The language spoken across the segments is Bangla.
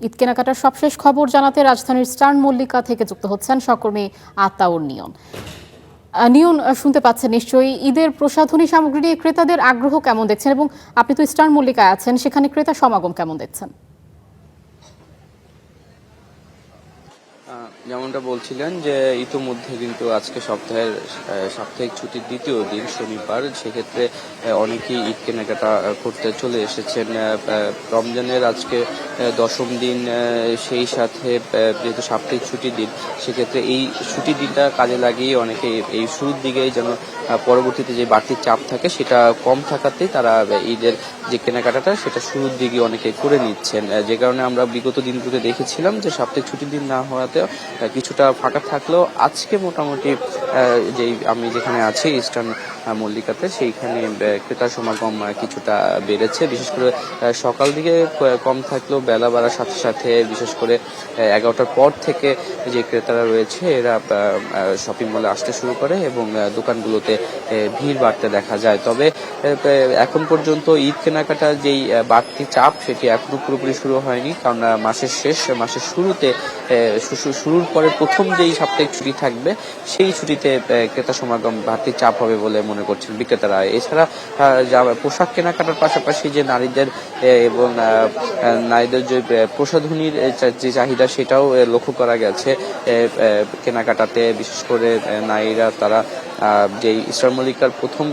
ঈদ কেনাকাটার সবশেষ খবর জানাতে রাজধানীর স্টার মল্লিকা থেকে যুক্ত হচ্ছেন সহকর্মী আতাউর নিয়ন। নিয়ন, শুনতে পাচ্ছেন নিশ্চয়ই। ঈদের প্রসাধনী সামগ্রী নিয়ে ক্রেতাদের আগ্রহ কেমন দেখছেন, এবং আপনি তো স্টার মল্লিকায় আছেন, সেখানে ক্রেতা সমাগম কেমন দেখছেন? যেমনটা বলছিলেন যে ইতোমধ্যে কিন্তু আজকে সাপ্তাহিক ছুটির দ্বিতীয় দিন শনিবার, সেক্ষেত্রে অনেকেই ঈদ কেনাকাটা করতে চলে এসেছেন। রমজানের আজকে দশম দিন, সেই সাথে যেহেতু সাপ্তাহিক ছুটির দিন, সেক্ষেত্রে এই ছুটির দিনটা কাজে লাগিয়ে অনেকে এই শুরুর দিকেই যেন পরবর্তীতে যে বাড়তি চাপ থাকে সেটা কম থাকাতেই তারা ঈদের যে কেনাকাটাটা সেটা শুরুর দিকে অনেকে করে নিচ্ছেন, যে কারণে আমরা বিগত দিনগুলোতে দেখেছিলাম যে সাপ্তাহিক ছুটির দিন না হওয়াতে কিছুটা ফাঁকা থাকলেও আজকে মোটামুটি আমি যেখানে আছি ইস্টার্ন মল্লিকাতে, সেইখানে ক্রেতার সমাগম কিছুটা বেড়েছে। বিশেষ করে সকাল দিকে কম থাকলেও বেলা বাড়ার সাথে সাথে বিশেষ করে 11টার পর থেকে যে ক্রেতারা রয়েছে এরা শপিং মলে আসতে শুরু করে এবং দোকানগুলোতে ভিড় বাড়তে দেখা যায়। তবে এখন পর্যন্ত ঈদ কেনাকাটার যেই বাড়তি চাপ সেটি এখনো পুরোপুরি শুরু হয়নি, কারণ মাসের শুরুতে শুরুর পরে প্রথম যেই সাপ্তাহিক ছুটি থাকবে সেই ছুটিতে ক্রেতা সমাগম বাড়তি চাপ হবে বলে মনে করছেন বিক্রেতারা। এছাড়া পোশাক কেনাকাটার পাশাপাশি যে নারীদের যে প্রসাধনীর যে চাহিদা সেটাও লক্ষ্য করা গেছে কেনাকাটাতে। বিশেষ করে নারীরা তারা যেই স্টার মল্লিকার প্রথম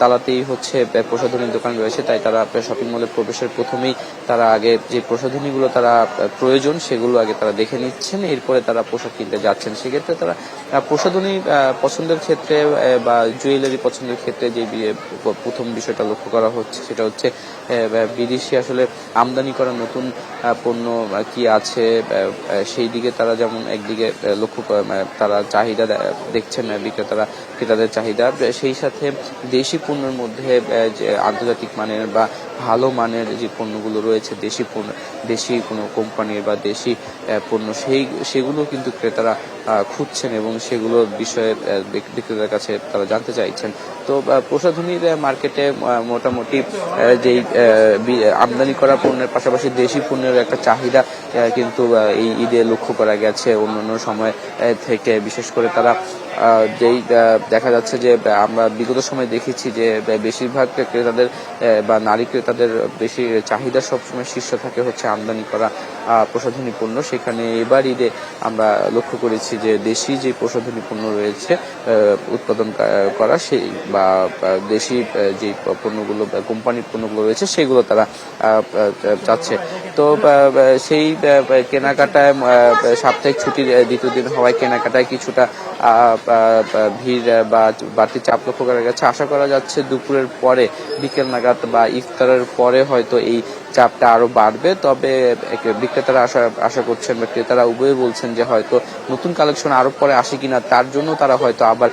তালাতেই হচ্ছে প্রসাধনীর দোকান রয়েছে, তাই তারা শপিং মলে প্রবেশের প্রথমেই তারা আগে যে প্রসাধনীগুলো তারা প্রয়োজন সেগুলো আগে তারা দেখে নিচ্ছেন, এরপরে তারা পোশাক কিনতে যাচ্ছেন। সেক্ষেত্রে তারা প্রসাধনী পছন্দের ক্ষেত্রে বা জুয়েলারি পছন্দের ক্ষেত্রে যে প্রথম বিষয়টা লক্ষ্য করা হচ্ছে সেটা হচ্ছে বিদেশি আসলে আমদানি করা নতুন পণ্য কি আছে সেই দিকে তারা যেমন একদিকে লক্ষ্য তারা চাহিদা দেখছেন ক্রেতাদের চাহিদা, সেই সাথে দেশি পণ্যের মধ্যে যে আন্তর্জাতিক মানের বা ভালো মানের যে পণ্যগুলো রয়েছে, দেশি কোনো কোম্পানির বা দেশি পণ্য সেগুলো কিন্তু ক্রেতারা খুঁজছেন এবং সেগুলোর বিষয়ে বিক্রেতার কাছে তারা জানতে চাইছেন। তো প্রসাধনীর মার্কেটে মোটামুটি যেই আমদানি করা পণ্যের পাশাপাশি দেশি পণ্যের একটা চাহিদা কিন্তু এই ঈদে লক্ষ্য করা গেছে অন্যান্য সময় থেকে। বিশেষ করে তারা যেই দেখা যাচ্ছে যে আমরা বিগত সময় দেখেছি যে বেশিরভাগ ক্রেতাদের বা নারী ক্রেতাদের বেশি চাহিদা সবসময় শীর্ষ থাকে হচ্ছে আমদানি করা প্রসাধনী পণ্য। সেখানে এবার ঈদে আমরা লক্ষ্য করেছি যে দেশি যে প্রসাধনী পণ্য রয়েছে উৎপাদন করা সেই বা দেশি যে পণ্যগুলো কোম্পানির পণ্যগুলো রয়েছে সেগুলো তারা চাচ্ছে। তো সেই কেনাকাটায় সাপ্তাহিক ছুটির দ্বিতীয় দিন হওয়ায় কেনাকাটায় কিছুটা ভিড় বা বাড়তি চাপ লক্ষ্য করা গেছে। আশা করা যাচ্ছে দুপুরের পরে বিকেল নাগাদ বা ইফতারের পরে হয়তো এই চাপটা আরো বাড়বে। তবে বিক্রেতারা আশা করছেন বা ক্রেতারা উভয়ে বলছেন যে হয়তো নতুন কালেকশন আরো পরে আসে কিনা, তার জন্য তারা হয়তো আবার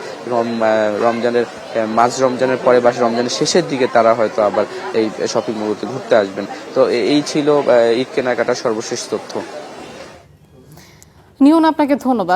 রমজানের পরে বা রমজানের শেষের দিকে তারা হয়তো আবার এই শপিং মলতে ঘুরতে আসবেন। তো এই ছিল ঈদ কেনাকাটার সর্বশেষ তথ্য। নিয়ন, আপনাকে ধন্যবাদ।